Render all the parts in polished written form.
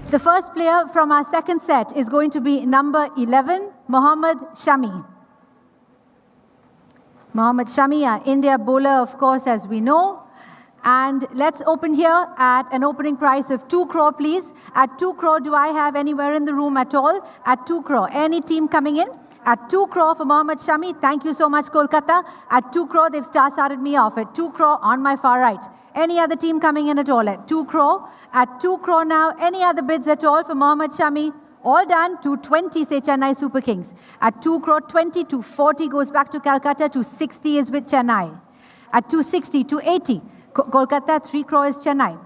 The first player from our second set is going to be number 11, Mohammad Shami. Mohammad Shami, our India bowler, of course, as we know. And let's open here at an opening price of 2 crore, please. At 2 crore, do I have anywhere in the room at all? At 2 crore. Any team coming in? At 2 crore for Mohammad Shami. Thank you so much, Kolkata. At 2 crore, they've started me off. At 2 crore on my far right. Any other team coming in at all? At 2 crore. At 2 crore now. Any other bids at all for Mohammad Shami? All done. 220 say Chennai Super Kings. At 2 crore 20, 240 goes back to Calcutta. 260 is with Chennai. At 260, 280. Kolkata, 3 crore is Chennai.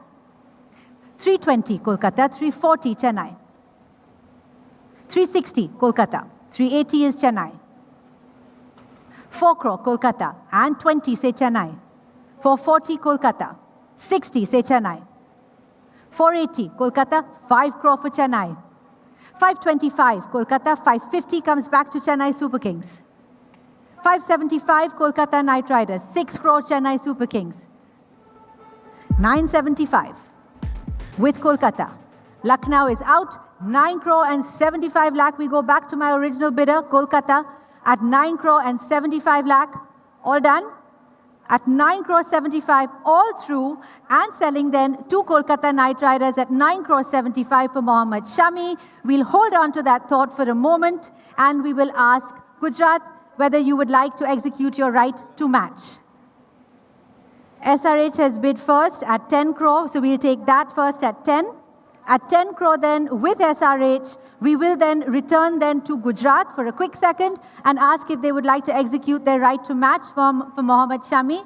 320, Kolkata, 340, Chennai. 360, Kolkata. 380 is Chennai. 4 crore, Kolkata. And 20, say Chennai. 440, Kolkata. 60, say Chennai. 480, Kolkata. 5 crore for Chennai. 525, Kolkata. 550 comes back to Chennai Super Kings. 575, Kolkata Knight Riders. 6 crore, Chennai Super Kings. 975 with Kolkata. Lucknow is out. 9 crore and 75 lakh. We go back to my original bidder, Kolkata, at 9 crore and 75 lakh. All done. At 9 crore 75, all through, and selling then to Kolkata Knight Riders at 9 crore 75 for Mohammad Shami. We'll hold on to that thought for a moment, and we will ask Gujarat whether you would like to execute your right to match. SRH has bid first at 10 crore, so we'll take that first at 10. At 10 crore then with SRH, we will then return then to Gujarat for a quick second and ask if they would like to execute their right to match for Mohammad Shami.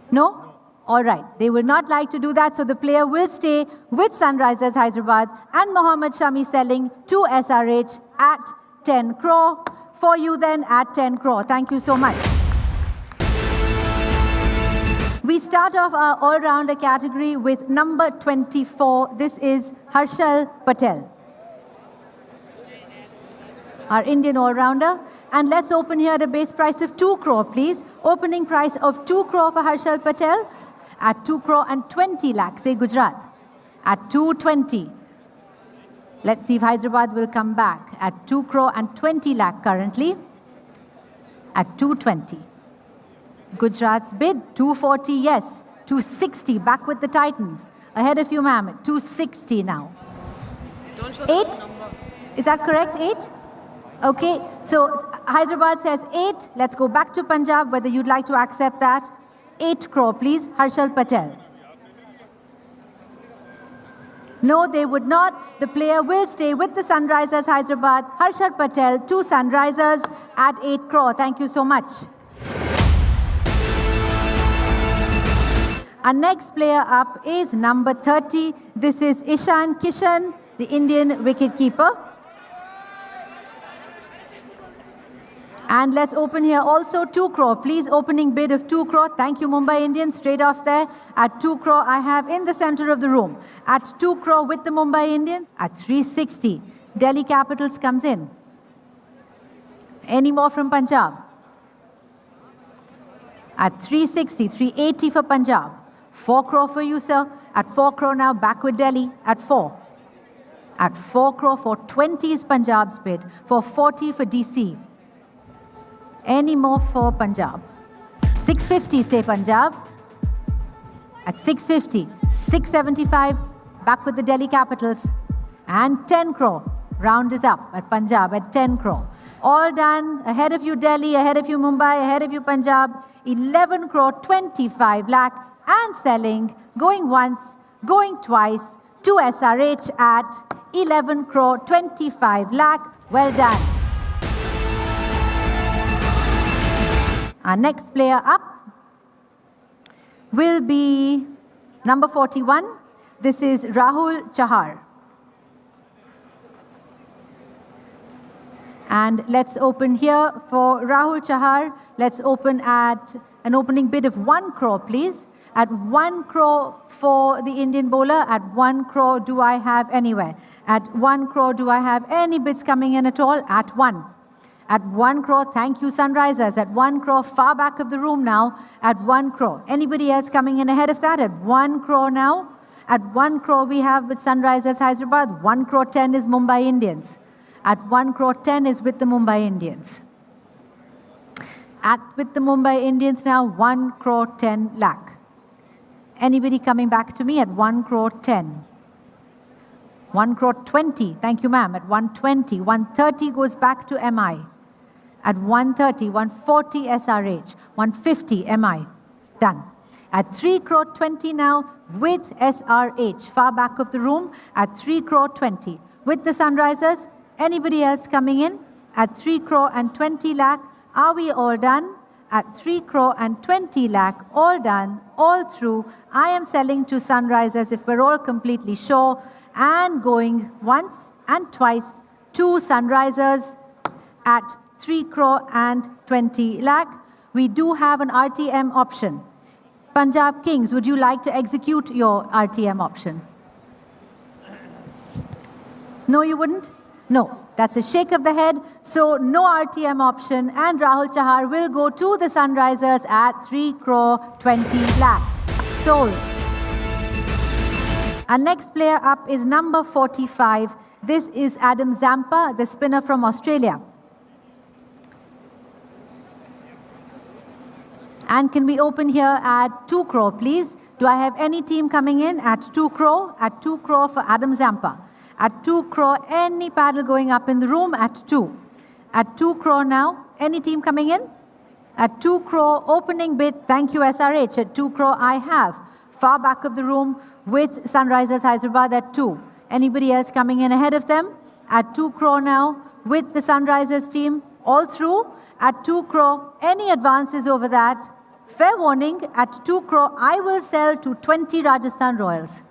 No? All right. They will not like to do that, so the player will stay with Sunrisers Hyderabad and Mohammad Shami selling to SRH at 10 crore. For you then at 10 crore. Thank you so much. We start off our all-rounder category with number 24. This is Harshal Patel, our Indian all-rounder. And let's open here at a base price of 2 crore, please. Opening price of 2 crore for Harshal Patel. At 2 crore and 20 lakhs, say Gujarat. At 220. Let's see if Hyderabad will come back. At 2 crore and 20 lakh currently. At 220. Gujarat's bid, 240, yes. 260, back with the Titans. Ahead of you, Mohammed. 260 now. 8? Is that correct? 8? Okay, so Hyderabad says 8. Let's go back to Punjab, whether you'd like to accept that. 8 crore, please. Harshal Patel. No, they would not. The player will stay with the Sunrisers Hyderabad. Harshal Patel to Sunrisers at 8 crore. Thank you so much. Our next player up is number 30. This is Ishan Kishan, the Indian wicketkeeper. And let's open here also 2 crore. Please, opening bid of 2 crore. Thank you, Mumbai Indians. Straight off there. At 2 crore, I have in the center of the room. At 2 crore with the Mumbai Indians. At 360, Delhi Capitals comes in. Any more from Punjab? At 360, 380 for Punjab. 4 crore for you, sir. At 4 crore now, back with Delhi at 4. At 4 crore, 420 is Punjab's bid. 440 for DC. Any more for Punjab? 650, say Punjab. At 650, 675, back with the Delhi Capitals. And 10 crore, round is up at Punjab at 10 crore. All done. Ahead of you, Delhi. Ahead of you, Mumbai. Ahead of you, Punjab. 11 crore, 25 lakh. And selling, going once, going twice, to SRH at 11 crore, 25 lakh. Well done. Our next player up will be number 41. This is Rahul Chahar. And let's open here for Rahul Chahar. Let's open at an opening bid of 1 crore, please. At 1 crore for the Indian bowler. At 1 crore, do I have anywhere? At 1 crore, do I have any bids coming in at all? At 1. At 1 crore, thank you, Sunrisers. At 1 crore, far back of the room now. At 1 crore. Anybody else coming in ahead of that? At 1 crore now. At 1 crore we have with Sunrisers Hyderabad. 1 crore 10 is Mumbai Indians. At 1 crore 10 is with the Mumbai Indians. With the Mumbai Indians now, 1 crore 10 lakh. Anybody coming back to me at 1 crore 10? 1 crore 20, thank you ma'am, at 120. 130 goes back to MI. At 130, 140 SRH, 150 MI. Done. At 3 crore 20 now with SRH, far back of the room, at 3 crore 20. With the Sunrisers, anybody else coming in? At 3 crore and 20 lakh, are we all done? At 3 crore and 20 lakh, all done, all through. I am selling to Sunrisers if we're all completely sure, and going once and twice to Sunrisers at 3 crore and 20 lakh. We do have an RTM option. Punjab Kings, would you like to execute your RTM option? No, you wouldn't? No. That's a shake of the head. So no RTM option, and Rahul Chahar will go to the Sunrisers at 3 crore 20 lakh. Sold. Our next player up is number 45. This is Adam Zampa, the spinner from Australia. And can we open here at 2 crore, please? Do I have any team coming in at 2 crore? At 2 crore for Adam Zampa. At 2 crore, any paddle going up in the room at 2. At 2 crore now, any team coming in? At 2 crore, opening bid, thank you SRH. At 2 crore, I have. Far back of the room with Sunrisers Hyderabad at 2. Anybody else coming in ahead of them? At 2 crore now with the Sunrisers team, all through. At 2 crore, any advances over that? Fair warning, at 2 crore, I will sell to 20 Rajasthan Royals.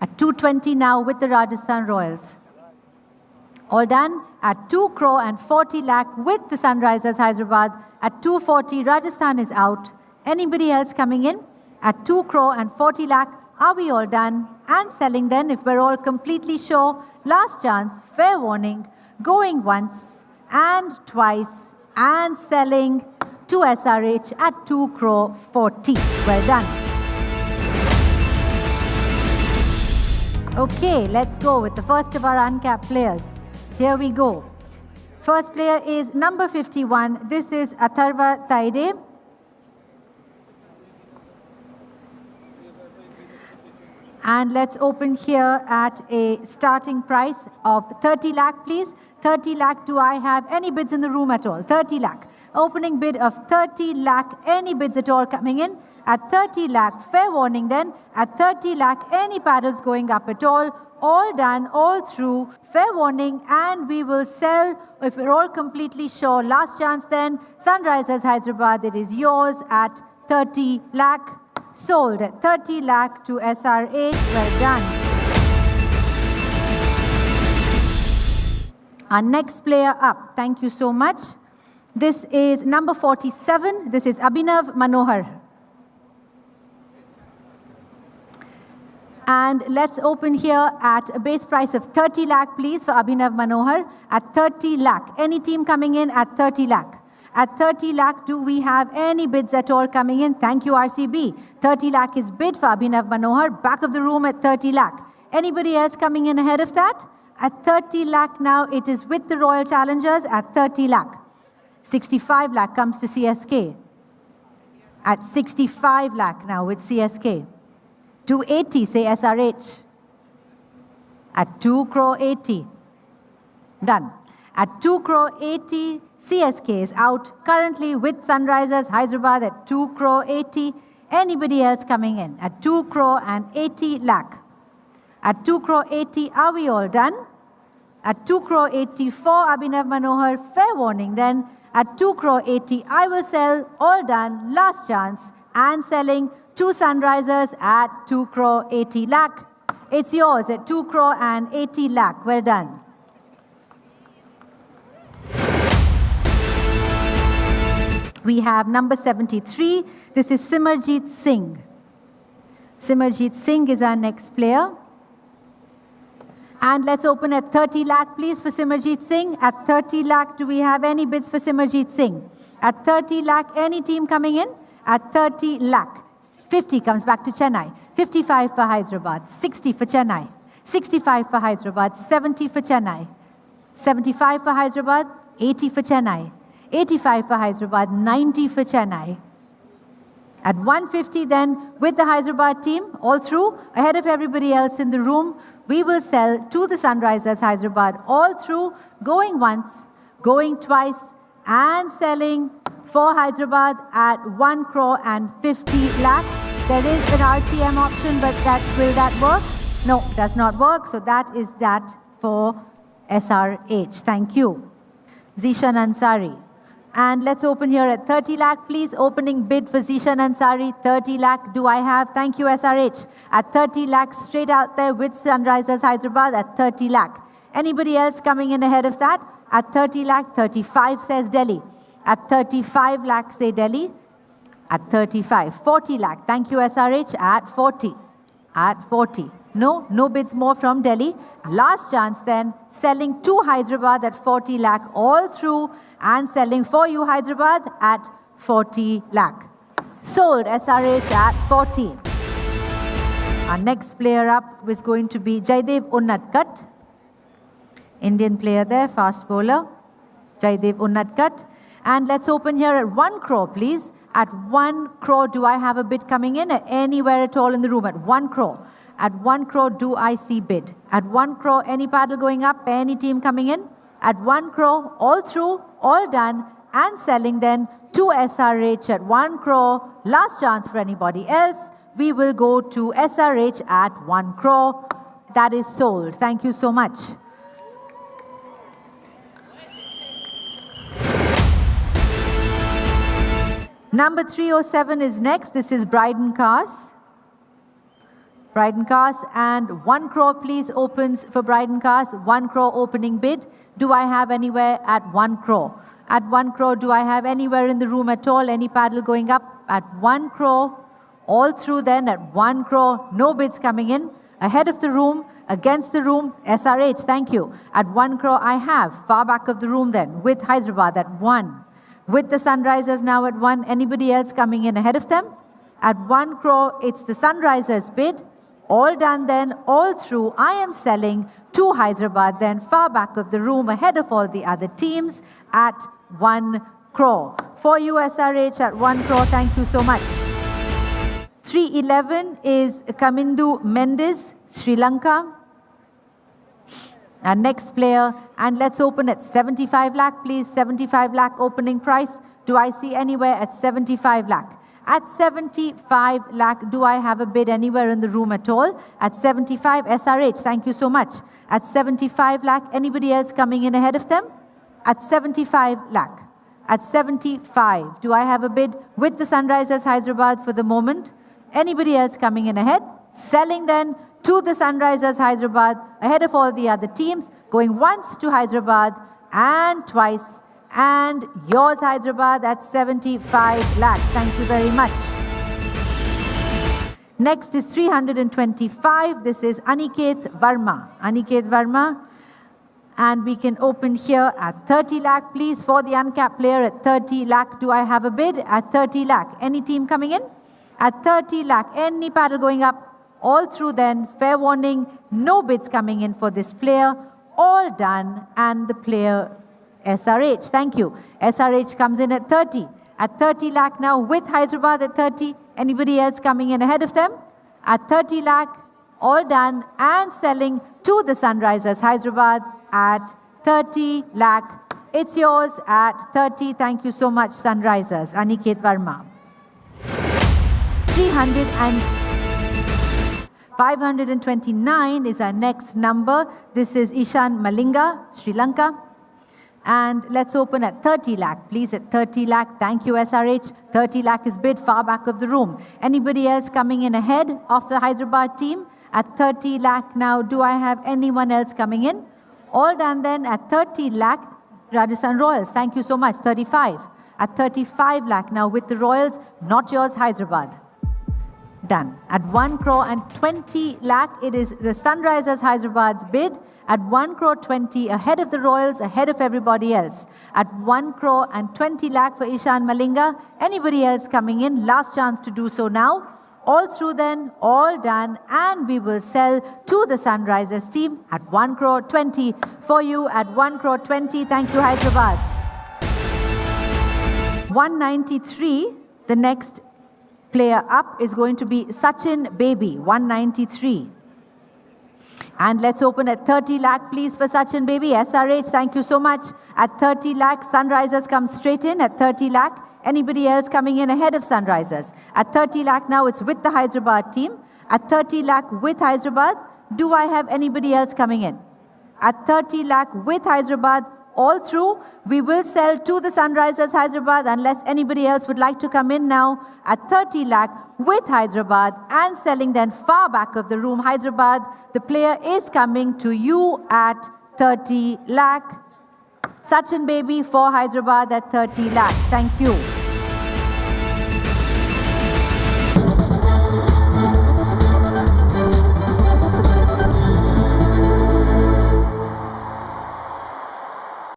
At 220 now with the Rajasthan Royals. All done at 2 crore and 40 lakh with the Sunrisers Hyderabad. At 240, Rajasthan is out. Anybody else coming in? At 2 crore and 40 lakh, are we all done? And selling then, if we're all completely sure. Last chance, fair warning, going once and twice and selling to SRH at 2 crore 40. Well done. Okay, let's go with the first of our uncapped players. Here we go. First player is number 51. This is Atharva Taide. And let's open here at a starting price of 30 lakh, please. 30 lakh, do I have any bids in the room at all? 30 lakh. Opening bid of 30 lakh, any bids at all coming in? At 30 lakh, fair warning then. At 30 lakh, any paddles going up at all done, all through, fair warning, and we will sell if we're all completely sure. Last chance then, Sunrisers Hyderabad, it is yours at 30 lakh. Sold at 30 lakh to SRH, well done. Our next player up, thank you so much. This is number 47, this is Abhinav Manohar. And let's open here at a base price of 30 lakh, please, for Abhinav Manohar. At 30 lakh. Any team coming in at 30 lakh? At 30 lakh, do we have any bids at all coming in? Thank you, RCB. 30 lakh is bid for Abhinav Manohar. Back of the room at 30 lakh. Anybody else coming in ahead of that? At 30 lakh now, it is with the Royal Challengers at 30 lakh. 65 lakh comes to CSK. At 65 lakh now with CSK. 280, say SRH. At 2 crore 80. Done. At 2 crore 80, CSK is out. Currently with Sunrisers Hyderabad at 2 crore 80. Anybody else coming in? At 2 crore and 80 lakh. At 2 crore 80, are we all done? At 2 crore 80 for Abhinav Manohar, fair warning then. At 2 crore 80, I will sell, all done, last chance, and selling to Sunrisers at 2 crore 80 lakh. It's yours at 2 crore and 80 lakh. Well done. We have number 73. This is Simarjeet Singh. Simarjeet Singh is our next player. And let's open at 30 lakh, please, for Simarjeet Singh. At 30 lakh, do we have any bids for Simarjeet Singh? At 30 lakh, any team coming in? At 30 lakh. 50 comes back to Chennai. 55 for Hyderabad, 60 for Chennai, 65 for Hyderabad, 70 for Chennai, 75 for Hyderabad, 80 for Chennai, 85 for Hyderabad, 90 for Chennai. At 150 then, with the Hyderabad team, all through, ahead of everybody else in the room, we will sell to the Sunrisers Hyderabad, all through, going once, going twice, and selling for Hyderabad at 1 crore and 50 lakh. There is an RTM option, but will that work? No, it does not work. So that is that for SRH. Thank you. Zishan Ansari. And let's open here at 30 lakh, please. Opening bid for Zishan Ansari, 30 lakh. Do I have? Thank you, SRH. At 30 lakh, straight out there with Sunrisers Hyderabad at 30 lakh. Anybody else coming in ahead of that? At 30 lakh, 35 says Delhi. At 35 lakh, say Delhi. At 35, 40 lakh. Thank you, SRH. At 40. At 40. No bids more from Delhi. Last chance then, selling to Hyderabad at 40 lakh all through and selling for you Hyderabad at 40 lakh. Sold SRH at 40. Our next player up was going to be Jaidev Unnatkat. Indian player there, fast bowler. Jaidev Unnatkat. And let's open here at 1 crore, please. At 1 crore, do I have a bid coming in? Anywhere at all in the room? At 1 crore. At 1 crore, do I see bid? At 1 crore, any paddle going up? Any team coming in? At 1 crore, all through, all done, and selling then to SRH at 1 crore. Last chance for anybody else. We will go to SRH at 1 crore. That is sold. Thank you so much. Number 307 is next. This is Bryden Cars. Bryden Cars, and 1 crore please opens for Bryden Cars. 1 crore opening bid. Do I have anywhere at 1 crore? At 1 crore, do I have anywhere in the room at all? Any paddle going up? At 1 crore, all through then at 1 crore, no bids coming in. Ahead of the room, against the room, SRH, thank you. At 1 crore, I have far back of the room then with Hyderabad at 1. With the Sunrisers now at 1. Anybody else coming in ahead of them? At 1 crore, it's the Sunrisers bid. All done then, all through. I am selling to Hyderabad then, far back of the room, ahead of all the other teams at 1 crore. For you, SRH at 1 crore, thank you so much. 311 is Kamindu Mendes, Sri Lanka. Our next player, and let's open at 75 lakh, please. 75 lakh opening price. Do I see anywhere at 75 lakh? At 75 lakh, do I have a bid anywhere in the room at all? At 75, SRH, thank you so much. At 75 lakh, anybody else coming in ahead of them? At 75 lakh. At 75, do I have a bid with the Sunrisers Hyderabad for the moment? Anybody else coming in ahead? Selling then to the Sunrisers Hyderabad, ahead of all the other teams, going once to Hyderabad and twice. And yours, Hyderabad, at 75 lakh. Thank you very much. Next is 325. This is Aniket Verma. Aniket Verma. And we can open here at 30 lakh, please. For the uncapped player at 30 lakh, do I have a bid? At 30 lakh. Any team coming in? At 30 lakh. Any paddle going up? All through then. Fair warning. No bids coming in for this player. All done. And the player SRH, thank you. SRH comes in at 30. At 30 lakh now with Hyderabad at 30. Anybody else coming in ahead of them? At 30 lakh, all done and selling to the Sunrisers Hyderabad at 30 lakh. It's yours at 30. Thank you so much, Sunrisers. Aniket Verma. 529 is our next number. This is Ishan Malinga, Sri Lanka. And let's open at 30 lakh, please. At 30 lakh, thank you, SRH. 30 lakh is bid far back of the room. Anybody else coming in ahead of the Hyderabad team? At 30 lakh now, do I have anyone else coming in? All done then at 30 lakh, Rajasthan Royals. Thank you so much. 35. At 35 lakh now with the Royals, not yours, Hyderabad. Done. At 1 crore and 20 lakh, it is the Sunrisers Hyderabad's bid. At 1 crore 20, ahead of the Royals, ahead of everybody else. At 1 crore and 20 lakh for Ishan Malinga. Anybody else coming in? Last chance to do so now. All through then, all done, and we will sell to the Sunrisers team at 1 crore 20 for you at 1 crore 20. Thank you, Hyderabad. 193, the next player up is going to be Sachin Baby, 193. And let's open at 30 lakh, please, for Sachin Baby. SRH, thank you so much. At 30 lakh, Sunrisers come straight in at 30 lakh. Anybody else coming in ahead of Sunrisers? At 30 lakh now, it's with the Hyderabad team. At 30 lakh with Hyderabad, do I have anybody else coming in? At 30 lakh with Hyderabad, all through, we will sell to the Sunrisers Hyderabad unless anybody else would like to come in now. At 30 lakh with Hyderabad and selling then far back of the room, Hyderabad, the player is coming to you at 30 lakh. Sachin Baby for Hyderabad at 30 lakh. Thank you.